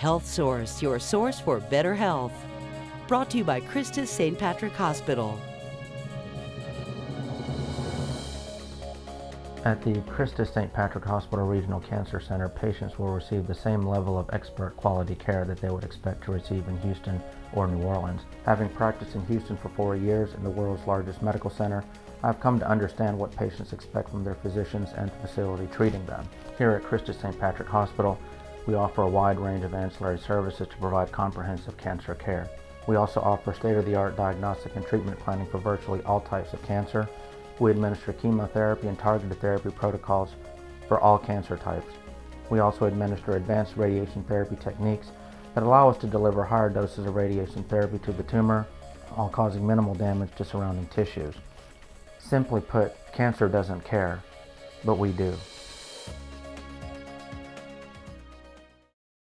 Health Source, your source for better health. Brought to you by Christus St. Patrick Hospital. At the Christus St. Patrick Hospital Regional Cancer Center, patients will receive the same level of expert quality care that they would expect to receive in Houston or New Orleans. Having practiced in Houston for 4 years in the world's largest medical center, I've come to understand what patients expect from their physicians and the facility treating them. Here at Christus St. Patrick Hospital, we offer a wide range of ancillary services to provide comprehensive cancer care. We also offer state-of-the-art diagnostic and treatment planning for virtually all types of cancer. We administer chemotherapy and targeted therapy protocols for all cancer types. We also administer advanced radiation therapy techniques that allow us to deliver higher doses of radiation therapy to the tumor, while causing minimal damage to surrounding tissues. Simply put, cancer doesn't care, but we do.